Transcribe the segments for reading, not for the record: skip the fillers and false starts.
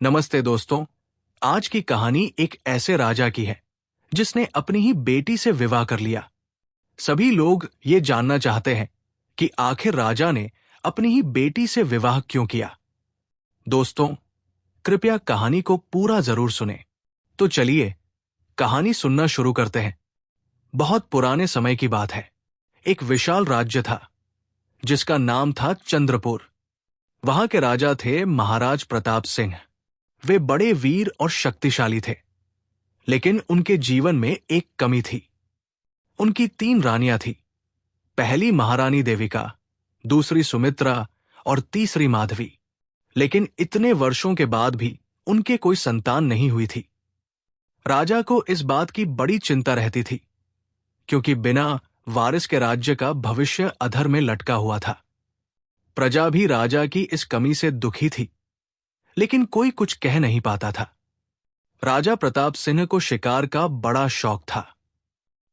नमस्ते दोस्तों। आज की कहानी एक ऐसे राजा की है जिसने अपनी ही बेटी से विवाह कर लिया। सभी लोग ये जानना चाहते हैं कि आखिर राजा ने अपनी ही बेटी से विवाह क्यों किया। दोस्तों, कृपया कहानी को पूरा जरूर सुने। तो चलिए कहानी सुनना शुरू करते हैं। बहुत पुराने समय की बात है। एक विशाल राज्य था जिसका नाम था चंद्रपुर। वहां के राजा थे महाराज प्रताप सिंह। वे बड़े वीर और शक्तिशाली थे, लेकिन उनके जीवन में एक कमी थी। उनकी 3 रानियां थीं। पहली महारानी देविका, दूसरी सुमित्रा और तीसरी माधवी। लेकिन इतने वर्षों के बाद भी उनके कोई संतान नहीं हुई थी। राजा को इस बात की बड़ी चिंता रहती थी, क्योंकि बिना वारिस के राज्य का भविष्य अधर में लटका हुआ था। प्रजा भी राजा की इस कमी से दुखी थी, लेकिन कोई कुछ कह नहीं पाता था। राजा प्रताप सिंह को शिकार का बड़ा शौक था।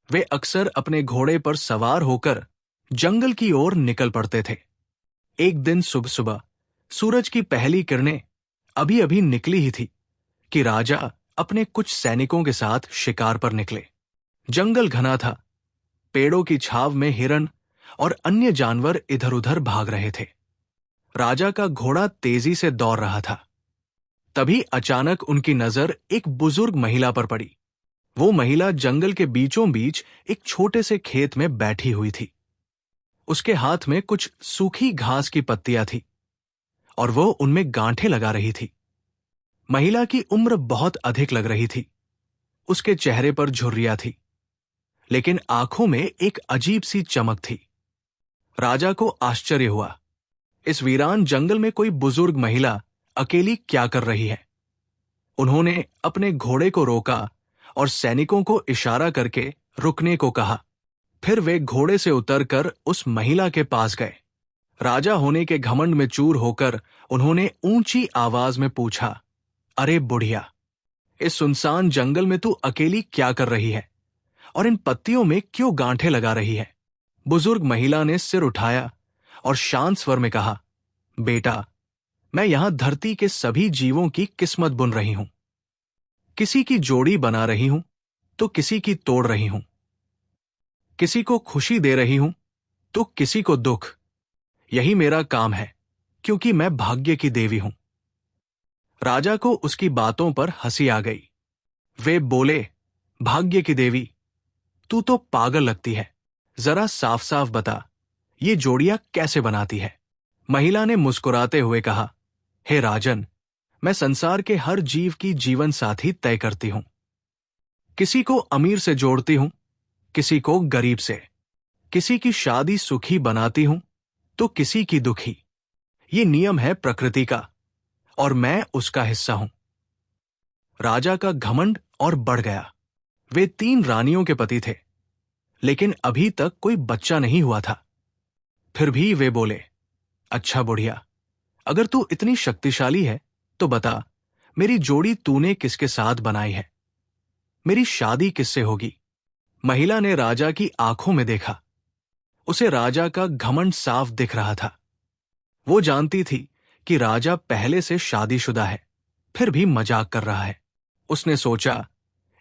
वे अक्सर अपने घोड़े पर सवार होकर जंगल की ओर निकल पड़ते थे। एक दिन सुबह सुबह सूरज की पहली किरणें अभी अभी निकली ही थी कि राजा अपने कुछ सैनिकों के साथ शिकार पर निकले। जंगल घना था। पेड़ों की छाव में हिरन और अन्य जानवर इधर उधर भाग रहे थे। राजा का घोड़ा तेजी से दौड़ रहा था। तभी अचानक उनकी नजर एक बुजुर्ग महिला पर पड़ी। वो महिला जंगल के बीचों बीच एक छोटे से खेत में बैठी हुई थी। उसके हाथ में कुछ सूखी घास की पत्तियां थी और वो उनमें गांठें लगा रही थी। महिला की उम्र बहुत अधिक लग रही थी। उसके चेहरे पर झुर्रियां थी, लेकिन आंखों में एक अजीब सी चमक थी। राजा को आश्चर्य हुआ। इस वीरान जंगल में कोई बुजुर्ग महिला अकेली क्या कर रही है। उन्होंने अपने घोड़े को रोका और सैनिकों को इशारा करके रुकने को कहा। फिर वे घोड़े से उतरकर उस महिला के पास गए। राजा होने के घमंड में चूर होकर उन्होंने ऊंची आवाज में पूछा, अरे बुढ़िया, इस सुनसान जंगल में तू अकेली क्या कर रही है और इन पत्तियों में क्यों गांठें लगा रही है। बुजुर्ग महिला ने सिर उठाया और शांत स्वर में कहा, बेटा, मैं यहां धरती के सभी जीवों की किस्मत बुन रही हूं। किसी की जोड़ी बना रही हूं तो किसी की तोड़ रही हूं। किसी को खुशी दे रही हूं तो किसी को दुख। यही मेरा काम है, क्योंकि मैं भाग्य की देवी हूं। राजा को उसकी बातों पर हंसी आ गई। वे बोले, भाग्य की देवी, तू तो पागल लगती है। जरा साफ साफ बता, ये जोड़ियां कैसे बनाती है। महिला ने मुस्कुराते हुए कहा, हे राजन, मैं संसार के हर जीव की जीवन साथी तय करती हूं। किसी को अमीर से जोड़ती हूं, किसी को गरीब से। किसी की शादी सुखी बनाती हूं तो किसी की दुखी। ये नियम है प्रकृति का और मैं उसका हिस्सा हूं। राजा का घमंड और बढ़ गया। वे 3 रानियों के पति थे, लेकिन अभी तक कोई बच्चा नहीं हुआ था। फिर भी वे बोले, अच्छा बुढ़िया, अगर तू इतनी शक्तिशाली है तो बता, मेरी जोड़ी तूने किसके साथ बनाई है। मेरी शादी किससे होगी। महिला ने राजा की आंखों में देखा। उसे राजा का घमंड साफ दिख रहा था। वो जानती थी कि राजा पहले से शादीशुदा है, फिर भी मजाक कर रहा है। उसने सोचा,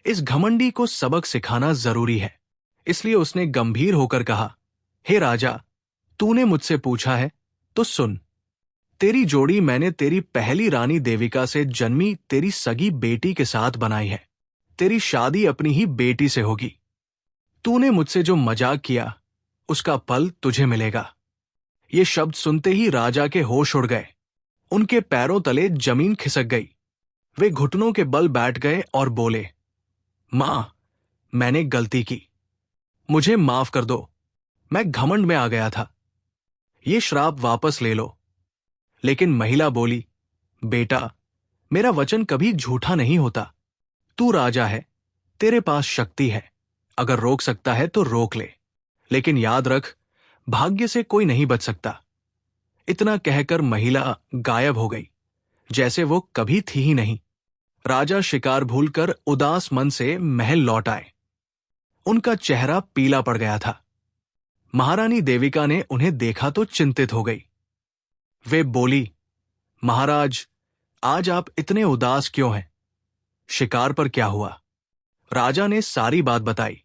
इस घमंडी को सबक सिखाना जरूरी है। इसलिए उसने गंभीर होकर कहा, हे राजा, तूने मुझसे पूछा है तो सुन। तेरी जोड़ी मैंने तेरी पहली रानी देविका से जन्मी तेरी सगी बेटी के साथ बनाई है। तेरी शादी अपनी ही बेटी से होगी। तूने मुझसे जो मजाक किया, उसका फल तुझे मिलेगा। ये शब्द सुनते ही राजा के होश उड़ गए। उनके पैरों तले जमीन खिसक गई। वे घुटनों के बल बैठ गए और बोले, मां, मैंने गलती की। मुझे माफ कर दो। मैं घमंड में आ गया था। ये श्राप वापस ले लो। लेकिन महिला बोली, बेटा, मेरा वचन कभी झूठा नहीं होता। तू राजा है, तेरे पास शक्ति है। अगर रोक सकता है तो रोक ले, लेकिन याद रख, भाग्य से कोई नहीं बच सकता। इतना कहकर महिला गायब हो गई, जैसे वो कभी थी ही नहीं। राजा शिकार भूलकर उदास मन से महल लौट आए। उनका चेहरा पीला पड़ गया था। महारानी देविका ने उन्हें देखा तो चिंतित हो गई। वे बोली, महाराज, आज आप इतने उदास क्यों हैं? शिकार पर क्या हुआ? राजा ने सारी बात बताई।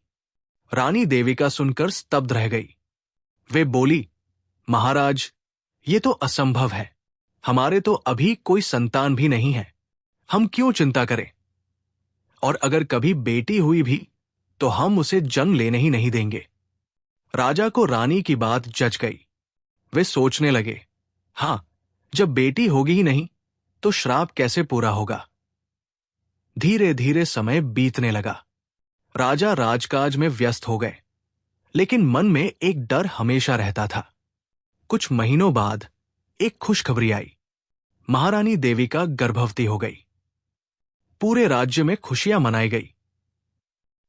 रानी देविका सुनकर स्तब्ध रह गई। वे बोली, महाराज, ये तो असंभव है। हमारे तो अभी कोई संतान भी नहीं है। हम क्यों चिंता करें? और अगर कभी बेटी हुई भी तो हम उसे जन्म लेने ही नहीं देंगे। राजा को रानी की बात जच गई। वे सोचने लगे, हां, जब बेटी होगी ही नहीं तो श्राप कैसे पूरा होगा? धीरे धीरे समय बीतने लगा। राजा राजकाज में व्यस्त हो गए, लेकिन मन में एक डर हमेशा रहता था। कुछ महीनों बाद एक खुशखबरी आई। महारानी देविका गर्भवती हो गई। पूरे राज्य में खुशियां मनाई गई।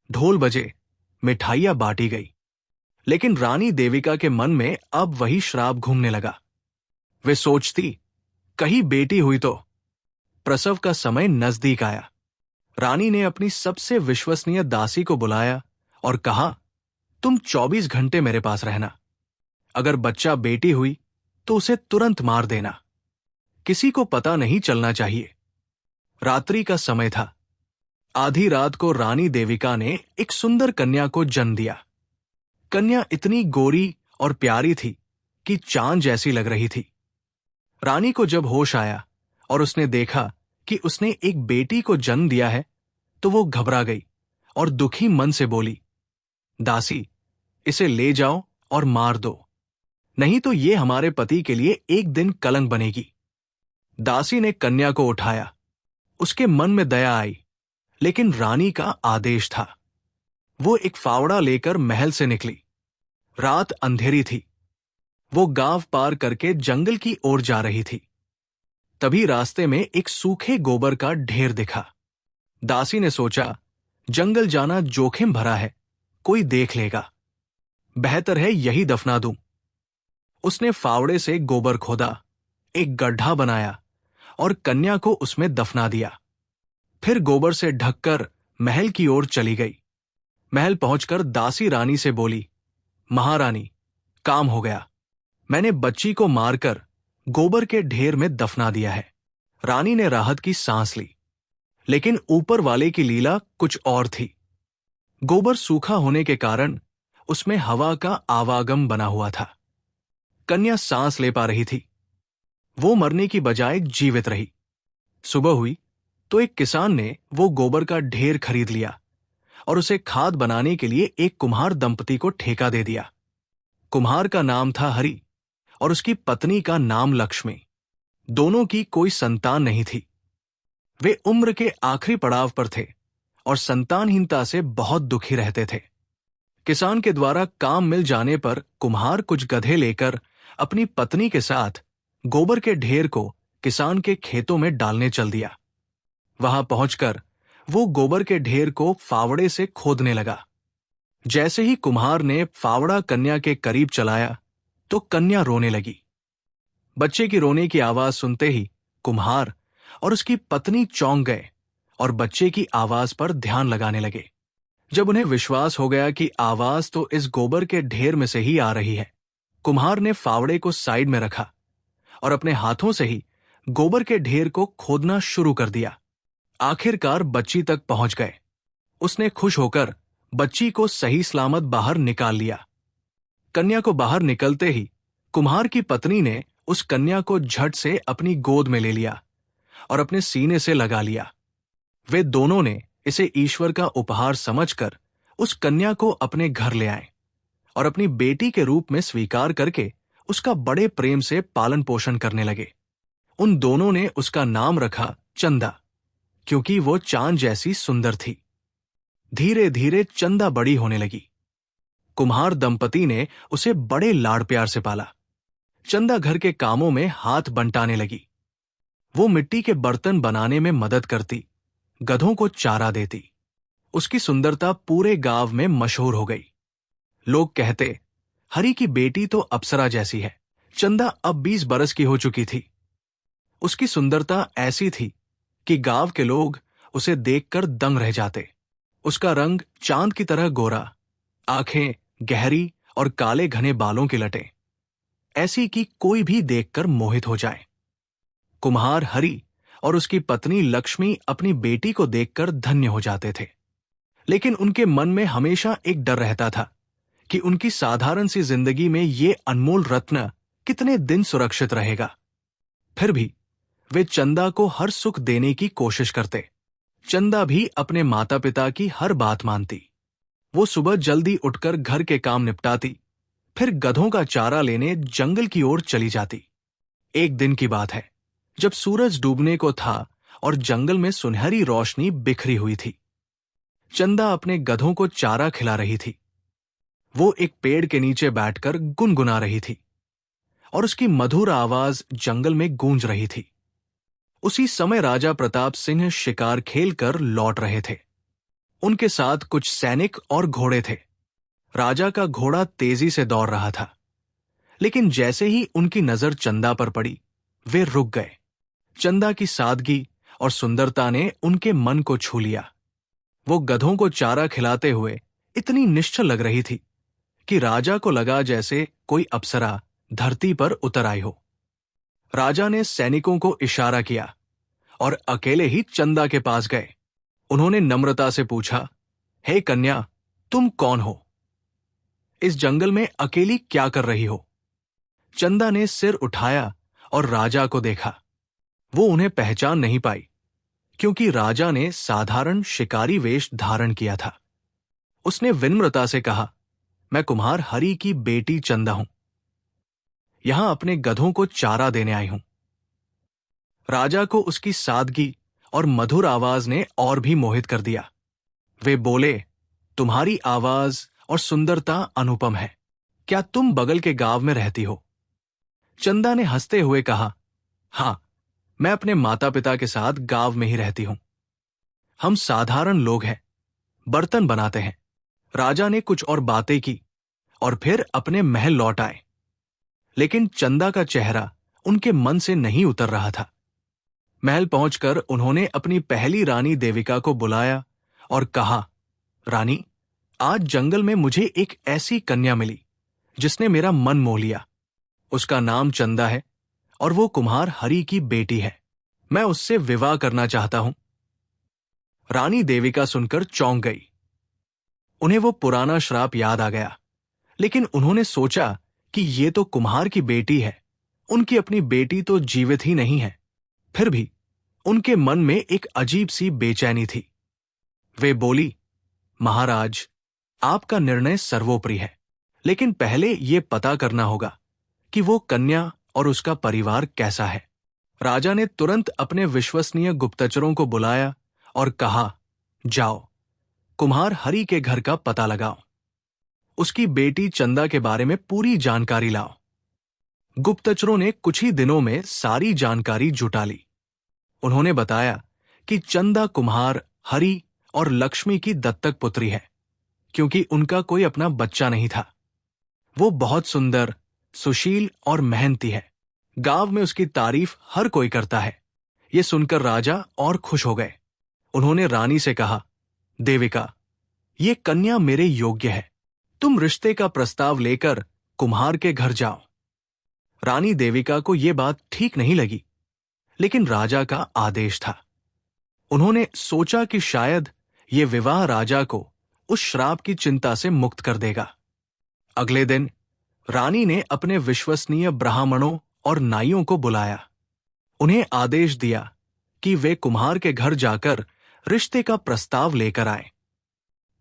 ढोल बजे, मिठाइयां बांटी गई। लेकिन रानी देविका के मन में अब वही श्राप घूमने लगा। वे सोचती, कहीं बेटी हुई तो। प्रसव का समय नजदीक आया। रानी ने अपनी सबसे विश्वसनीय दासी को बुलाया और कहा, तुम 24 घंटे मेरे पास रहना। अगर बच्चा बेटी हुई तो उसे तुरंत मार देना। किसी को पता नहीं चलना चाहिए। रात्रि का समय था। आधी रात को रानी देविका ने एक सुंदर कन्या को जन्म दिया। कन्या इतनी गोरी और प्यारी थी कि चांद जैसी लग रही थी। रानी को जब होश आया और उसने देखा कि उसने एक बेटी को जन्म दिया है तो वो घबरा गई और दुखी मन से बोली, दासी, इसे ले जाओ और मार दो, नहीं तो ये हमारे पति के लिए एक दिन कलंक बनेगी। दासी ने कन्या को उठाया। उसके मन में दया आई, लेकिन रानी का आदेश था। वो एक फावड़ा लेकर महल से निकली। रात अंधेरी थी। वो गांव पार करके जंगल की ओर जा रही थी। तभी रास्ते में एक सूखे गोबर का ढेर दिखा। दासी ने सोचा, जंगल जाना जोखिम भरा है, कोई देख लेगा, बेहतर है यही दफना दूं। उसने फावड़े से गोबर खोदा, एक गड्ढा बनाया और कन्या को उसमें दफना दिया। फिर गोबर से ढककर महल की ओर चली गई। महल पहुंचकर दासी रानी से बोली, महारानी, काम हो गया। मैंने बच्ची को मारकर गोबर के ढेर में दफना दिया है। रानी ने राहत की सांस ली, लेकिन ऊपर वाले की लीला कुछ और थी। गोबर सूखा होने के कारण उसमें हवा का आवागम बना हुआ था। कन्या सांस ले पा रही थी। वो मरने की बजाय जीवित रही। सुबह हुई तो एक किसान ने वो गोबर का ढेर खरीद लिया और उसे खाद बनाने के लिए एक कुम्हार दंपति को ठेका दे दिया। कुम्हार का नाम था हरि और उसकी पत्नी का नाम लक्ष्मी। दोनों की कोई संतान नहीं थी। वे उम्र के आखिरी पड़ाव पर थे और संतानहीनता से बहुत दुखी रहते थे। किसान के द्वारा काम मिल जाने पर कुम्हार कुछ गधे लेकर अपनी पत्नी के साथ गोबर के ढेर को किसान के खेतों में डालने चल दिया। वहां पहुंचकर वो गोबर के ढेर को फावड़े से खोदने लगा। जैसे ही कुम्हार ने फावड़ा कन्या के करीब चलाया तो कन्या रोने लगी। बच्चे की रोने की आवाज सुनते ही कुम्हार और उसकी पत्नी चौंक गए और बच्चे की आवाज पर ध्यान लगाने लगे। जब उन्हें विश्वास हो गया कि आवाज तो इस गोबर के ढेर में से ही आ रही है, कुम्हार ने फावड़े को साइड में रखा और अपने हाथों से ही गोबर के ढेर को खोदना शुरू कर दिया। आखिरकार बच्ची तक पहुंच गए। उसने खुश होकर बच्ची को सही सलामत बाहर निकाल लिया। कन्या को बाहर निकलते ही कुम्हार की पत्नी ने उस कन्या को झट से अपनी गोद में ले लिया और अपने सीने से लगा लिया। वे दोनों ने इसे ईश्वर का उपहार समझकर उस कन्या को अपने घर ले आए और अपनी बेटी के रूप में स्वीकार करके उसका बड़े प्रेम से पालन पोषण करने लगे। उन दोनों ने उसका नाम रखा चंदा, क्योंकि वो चांद जैसी सुंदर थी। धीरे धीरे चंदा बड़ी होने लगी। कुम्हार दंपति ने उसे बड़े लाड़ प्यार से पाला। चंदा घर के कामों में हाथ बंटाने लगी। वो मिट्टी के बर्तन बनाने में मदद करती, गधों को चारा देती। उसकी सुंदरता पूरे गांव में मशहूर हो गई। लोग कहते, हरि की बेटी तो अप्सरा जैसी है। चंदा अब 20 बरस की हो चुकी थी। उसकी सुंदरता ऐसी थी कि गांव के लोग उसे देखकर दंग रह जाते। उसका रंग चांद की तरह गोरा, आंखें गहरी और काले घने बालों की लटें, ऐसी कि कोई भी देखकर मोहित हो जाए। कुम्हार हरि और उसकी पत्नी लक्ष्मी अपनी बेटी को देखकर धन्य हो जाते थे। लेकिन उनके मन में हमेशा एक डर रहता था कि उनकी साधारण सी जिंदगी में ये अनमोल रत्न कितने दिन सुरक्षित रहेगा। फिर भी वे चंदा को हर सुख देने की कोशिश करते। चंदा भी अपने माता पिता की हर बात मानती। वो सुबह जल्दी उठकर घर के काम निपटाती, फिर गधों का चारा लेने जंगल की ओर चली जाती। एक दिन की बात है, जब सूरज डूबने को था और जंगल में सुनहरी रोशनी बिखरी हुई थी। चंदा अपने गधों को चारा खिला रही थी। वो एक पेड़ के नीचे बैठकर गुनगुना रही थी और उसकी मधुर आवाज जंगल में गूंज रही थी। उसी समय राजा प्रताप सिंह शिकार खेलकर लौट रहे थे। उनके साथ कुछ सैनिक और घोड़े थे। राजा का घोड़ा तेजी से दौड़ रहा था, लेकिन जैसे ही उनकी नजर चंदा पर पड़ी, वे रुक गए। चंदा की सादगी और सुंदरता ने उनके मन को छू लिया। वो गधों को चारा खिलाते हुए इतनी निश्चल लग रही थी कि राजा को लगा जैसे कोई अप्सरा धरती पर उतर आई हो। राजा ने सैनिकों को इशारा किया और अकेले ही चंदा के पास गए। उन्होंने नम्रता से पूछा, हे कन्या, तुम कौन हो? इस जंगल में अकेली क्या कर रही हो? चंदा ने सिर उठाया और राजा को देखा। वो उन्हें पहचान नहीं पाई, क्योंकि राजा ने साधारण शिकारी वेश धारण किया था। उसने विनम्रता से कहा, मैं कुम्हार हरि की बेटी चंदा हूं। यहां अपने गधों को चारा देने आई हूं। राजा को उसकी सादगी और मधुर आवाज ने और भी मोहित कर दिया। वे बोले, तुम्हारी आवाज और सुंदरता अनुपम है। क्या तुम बगल के गांव में रहती हो? चंदा ने हंसते हुए कहा, हां, मैं अपने माता पिता के साथ गांव में ही रहती हूं। हम साधारण लोग हैं, बर्तन बनाते हैं। राजा ने कुछ और बातें की और फिर अपने महल लौट आए। लेकिन चंदा का चेहरा उनके मन से नहीं उतर रहा था। महल पहुंचकर उन्होंने अपनी पहली रानी देविका को बुलाया और कहा, रानी, आज जंगल में मुझे एक ऐसी कन्या मिली जिसने मेरा मन मोह लिया। उसका नाम चंदा है और वो कुम्हार हरि की बेटी है। मैं उससे विवाह करना चाहता हूं। रानी देविका सुनकर चौंक गई। उन्हें वो पुराना श्राप याद आ गया, लेकिन उन्होंने सोचा कि ये तो कुम्हार की बेटी है, उनकी अपनी बेटी तो जीवित ही नहीं है। फिर भी उनके मन में एक अजीब सी बेचैनी थी। वे बोली, महाराज, आपका निर्णय सर्वोपरि है, लेकिन पहले ये पता करना होगा कि वो कन्या और उसका परिवार कैसा है। राजा ने तुरंत अपने विश्वसनीय गुप्तचरों को बुलाया और कहा, जाओ, कुम्हार हरि के घर का पता लगाओ। उसकी बेटी चंदा के बारे में पूरी जानकारी लाओ। गुप्तचरों ने कुछ ही दिनों में सारी जानकारी जुटा ली। उन्होंने बताया कि चंदा कुम्हार हरि और लक्ष्मी की दत्तक पुत्री है, क्योंकि उनका कोई अपना बच्चा नहीं था। वो बहुत सुंदर, सुशील और मेहनती है। गांव में उसकी तारीफ हर कोई करता है। ये सुनकर राजा और खुश हो गए। उन्होंने रानी से कहा, देविका, ये कन्या मेरे योग्य है। तुम रिश्ते का प्रस्ताव लेकर कुम्हार के घर जाओ। रानी देविका को यह बात ठीक नहीं लगी, लेकिन राजा का आदेश था। उन्होंने सोचा कि शायद ये विवाह राजा को उस श्राप की चिंता से मुक्त कर देगा। अगले दिन रानी ने अपने विश्वसनीय ब्राह्मणों और नाइयों को बुलाया। उन्हें आदेश दिया कि वे कुम्हार के घर जाकर रिश्ते का प्रस्ताव लेकर आए।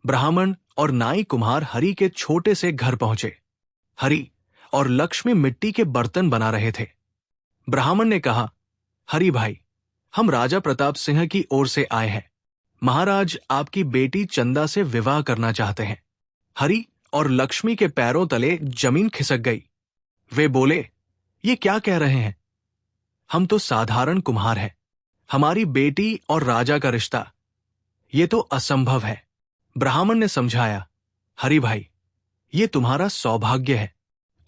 ब्राह्मण और नाई कुम्हार हरि के छोटे से घर पहुंचे। हरि और लक्ष्मी मिट्टी के बर्तन बना रहे थे। ब्राह्मण ने कहा, हरि भाई, हम राजा प्रताप सिंह की ओर से आए हैं। महाराज आपकी बेटी चंदा से विवाह करना चाहते हैं। हरि और लक्ष्मी के पैरों तले जमीन खिसक गई। वे बोले, ये क्या कह रहे हैं? हम तो साधारण कुम्हार हैं। हमारी बेटी और राजा का रिश्ता, ये तो असंभव है। ब्राह्मण ने समझाया, हरि भाई, ये तुम्हारा सौभाग्य है।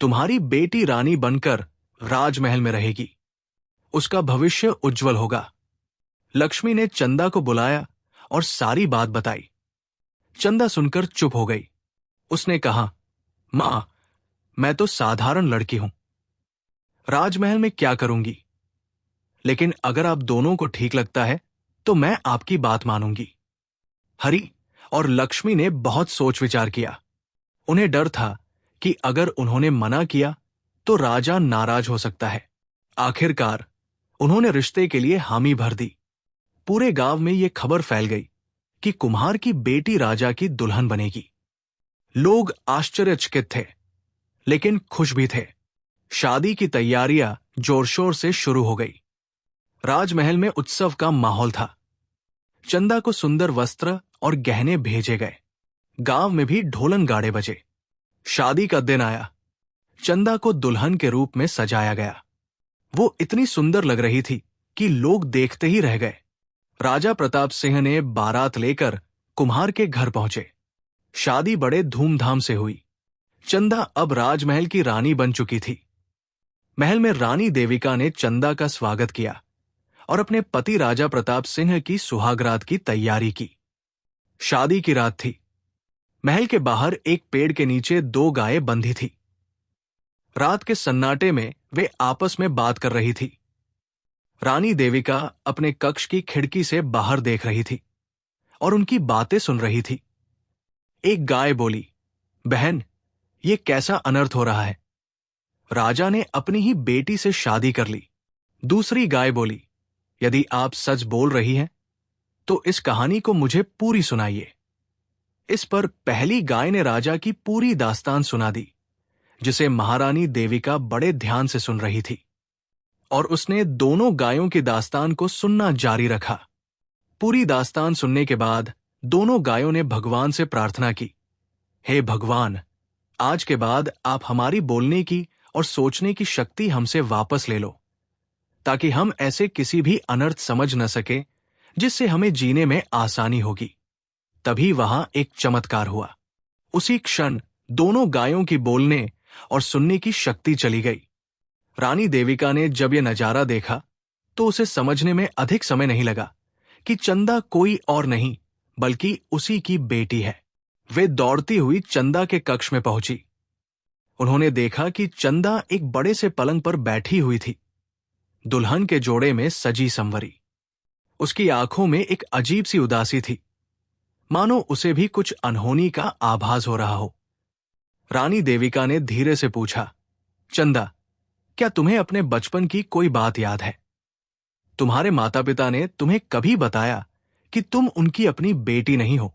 तुम्हारी बेटी रानी बनकर राजमहल में रहेगी। उसका भविष्य उज्जवल होगा। लक्ष्मी ने चंदा को बुलाया और सारी बात बताई। चंदा सुनकर चुप हो गई। उसने कहा, मां, मैं तो साधारण लड़की हूं। राजमहल में क्या करूंगी? लेकिन अगर आप दोनों को ठीक लगता है तो मैं आपकी बात मानूंगी। हरि और लक्ष्मी ने बहुत सोच विचार किया। उन्हें डर था कि अगर उन्होंने मना किया तो राजा नाराज हो सकता है। आखिरकार उन्होंने रिश्ते के लिए हामी भर दी। पूरे गांव में यह खबर फैल गई कि कुम्हार की बेटी राजा की दुल्हन बनेगी। लोग आश्चर्यचकित थे, लेकिन खुश भी थे। शादी की तैयारियां जोर शोर से शुरू हो गई। राजमहल में उत्सव का माहौल था। चंदा को सुंदर वस्त्र और गहने भेजे गए। गांव में भी ढोलन गाड़े बजे। शादी का दिन आया। चंदा को दुल्हन के रूप में सजाया गया। वो इतनी सुंदर लग रही थी कि लोग देखते ही रह गए। राजा प्रताप सिंह ने बारात लेकर कुम्हार के घर पहुंचे। शादी बड़े धूमधाम से हुई। चंदा अब राजमहल की रानी बन चुकी थी। महल में रानी देविका ने चंदा का स्वागत किया और अपने पति राजा प्रताप सिंह की सुहागरात की तैयारी की। शादी की रात थी। महल के बाहर एक पेड़ के नीचे 2 गायें बंधी थी। रात के सन्नाटे में वे आपस में बात कर रही थी। रानी देविका अपने कक्ष की खिड़की से बाहर देख रही थी और उनकी बातें सुन रही थी। एक गाय बोली, बहन, ये कैसा अनर्थ हो रहा है। राजा ने अपनी ही बेटी से शादी कर ली। दूसरी गाय बोली, यदि आप सच बोल रही हैं तो इस कहानी को मुझे पूरी सुनाइए। इस पर पहली गाय ने राजा की पूरी दास्तान सुना दी, जिसे महारानी देविका बड़े ध्यान से सुन रही थी, और उसने दोनों गायों की दास्तान को सुनना जारी रखा। पूरी दास्तान सुनने के बाद दोनों गायों ने भगवान से प्रार्थना की, हे भगवान, आज के बाद आप हमारी बोलने की और सोचने की शक्ति हमसे वापस ले लो, ताकि हम ऐसे किसी भी अनर्थ समझ न सके जिससे हमें जीने में आसानी होगी। तभी वहां एक चमत्कार हुआ। उसी क्षण दोनों गायों की बोलने और सुनने की शक्ति चली गई। रानी देविका ने जब यह नजारा देखा तो उसे समझने में अधिक समय नहीं लगा कि चंदा कोई और नहीं बल्कि उसी की बेटी है। वे दौड़ती हुई चंदा के कक्ष में पहुंची। उन्होंने देखा कि चंदा एक बड़े से पलंग पर बैठी हुई थी, दुल्हन के जोड़े में सजी संवरी। उसकी आंखों में एक अजीब सी उदासी थी, मानो उसे भी कुछ अनहोनी का आभास हो रहा हो। रानी देविका ने धीरे से पूछा, चंदा, क्या तुम्हें अपने बचपन की कोई बात याद है? तुम्हारे माता पिता ने तुम्हें कभी बताया कि तुम उनकी अपनी बेटी नहीं हो?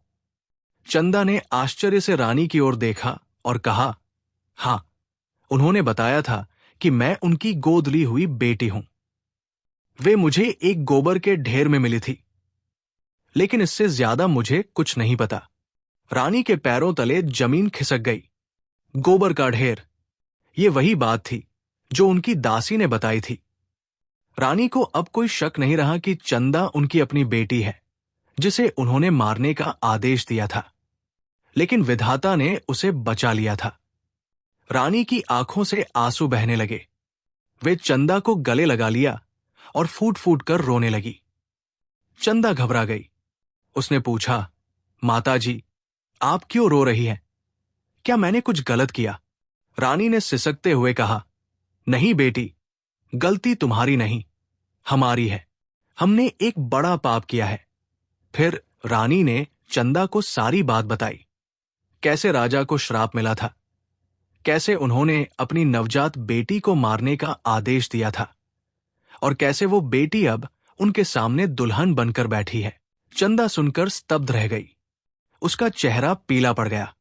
चंदा ने आश्चर्य से रानी की ओर देखा और कहा, हां, उन्होंने बताया था कि मैं उनकी गोद ली हुई बेटी हूं। वे मुझे एक गोबर के ढेर में मिली थी, लेकिन इससे ज्यादा मुझे कुछ नहीं पता। रानी के पैरों तले जमीन खिसक गई। गोबर का ढेर, ये वही बात थी जो उनकी दासी ने बताई थी। रानी को अब कोई शक नहीं रहा कि चंदा उनकी अपनी बेटी है, जिसे उन्होंने मारने का आदेश दिया था, लेकिन विधाता ने उसे बचा लिया था। रानी की आंखों से आंसू बहने लगे। वे चंदा को गले लगा लिया और फूट फूट कर रोने लगी। चंदा घबरा गई। उसने पूछा, माताजी, आप क्यों रो रही हैं? क्या मैंने कुछ गलत किया? रानी ने सिसकते हुए कहा, नहीं बेटी, गलती तुम्हारी नहीं, हमारी है। हमने एक बड़ा पाप किया है। फिर रानी ने चंदा को सारी बात बताई। कैसे राजा को श्राप मिला था, कैसे उन्होंने अपनी नवजात बेटी को मारने का आदेश दिया था, और कैसे वो बेटी अब उनके सामने दुल्हन बनकर बैठी है। चंदा सुनकर स्तब्ध रह गई। उसका चेहरा पीला पड़ गया।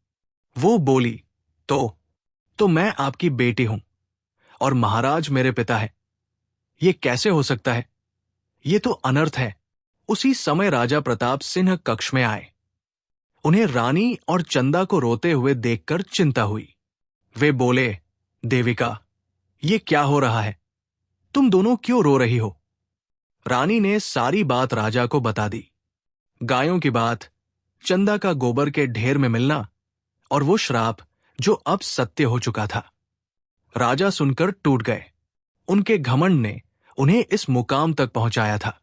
वो बोली, तो मैं आपकी बेटी हूं और महाराज मेरे पिता है। ये कैसे हो सकता है? ये तो अनर्थ है। उसी समय राजा प्रताप सिंह कक्ष में आए। उन्हें रानी और चंदा को रोते हुए देखकर चिंता हुई। वे बोले, देविका, ये क्या हो रहा है? तुम दोनों क्यों रो रही हो? रानी ने सारी बात राजा को बता दी। गायों की बात, चंदा का गोबर के ढेर में मिलना और वो श्राप जो अब सत्य हो चुका था। राजा सुनकर टूट गए। उनके घमंड ने उन्हें इस मुकाम तक पहुंचाया था।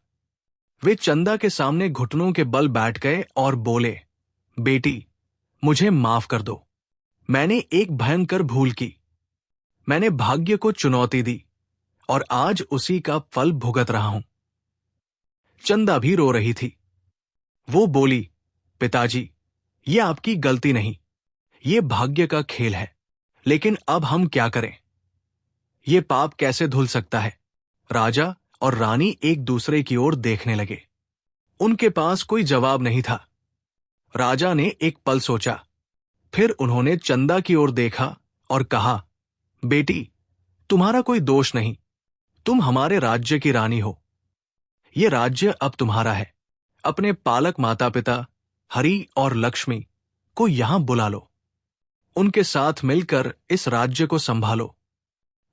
वे चंदा के सामने घुटनों के बल बैठ गए और बोले, बेटी, मुझे माफ कर दो। मैंने एक भयंकर भूल की। मैंने भाग्य को चुनौती दी और आज उसी का फल भुगत रहा हूं। चंदा भी रो रही थी। वो बोली, पिताजी, ये आपकी गलती नहीं, ये भाग्य का खेल है। लेकिन अब हम क्या करें? ये पाप कैसे धुल सकता है? राजा और रानी एक दूसरे की ओर देखने लगे। उनके पास कोई जवाब नहीं था। राजा ने एक पल सोचा, फिर उन्होंने चंदा की ओर देखा और कहा, बेटी, तुम्हारा कोई दोष नहीं, तुम हमारे राज्य की रानी हो। ये राज्य अब तुम्हारा है। अपने पालक माता पिता हरि और लक्ष्मी को यहां बुला लो। उनके साथ मिलकर इस राज्य को संभालो।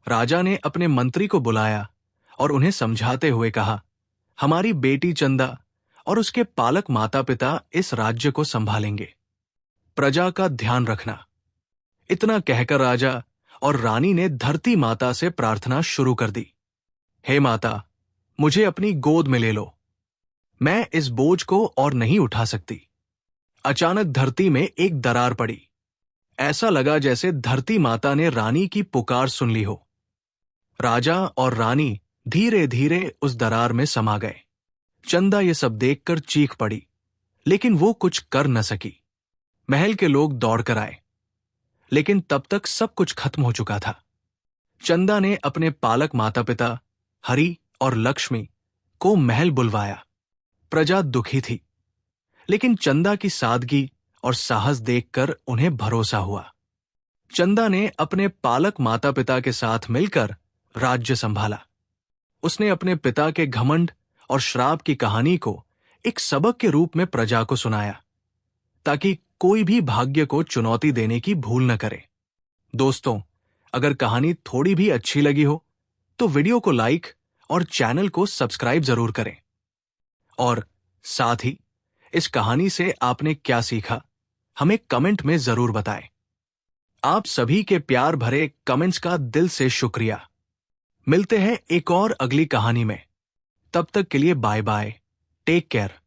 राजा ने अपने मंत्री को बुलाया और उन्हें समझाते हुए कहा, हमारी बेटी चंदा और उसके पालक माता पिता इस राज्य को संभालेंगे। प्रजा का ध्यान रखना। इतना कहकर राजा और रानी ने धरती माता से प्रार्थना शुरू कर दी। हे माता, मुझे अपनी गोद में ले लो। मैं इस बोझ को और नहीं उठा सकती। अचानक धरती में एक दरार पड़ी। ऐसा लगा जैसे धरती माता ने रानी की पुकार सुन ली हो। राजा और रानी धीरे धीरे उस दरार में समा गए। चंदा ये सब देखकर चीख पड़ी, लेकिन वो कुछ कर न सकी। महल के लोग दौड़कर आए, लेकिन तब तक सब कुछ खत्म हो चुका था। चंदा ने अपने पालक माता पिता हरि और लक्ष्मी को महल बुलवाया। प्रजा दुखी थी, लेकिन चंदा की सादगी और साहस देखकर उन्हें भरोसा हुआ। चंदा ने अपने पालक माता पिता के साथ मिलकर राज्य संभाला। उसने अपने पिता के घमंड और श्राप की कहानी को एक सबक के रूप में प्रजा को सुनाया, ताकि कोई भी भाग्य को चुनौती देने की भूल न करे। दोस्तों, अगर कहानी थोड़ी भी अच्छी लगी हो तो वीडियो को लाइक और चैनल को सब्सक्राइब जरूर करें। और साथ ही इस कहानी से आपने क्या सीखा, हमें कमेंट में जरूर बताएं। आप सभी के प्यार भरे कमेंट्स का दिल से शुक्रिया। मिलते हैं एक और अगली कहानी में। तब तक के लिए बाय बाय, टेक केयर।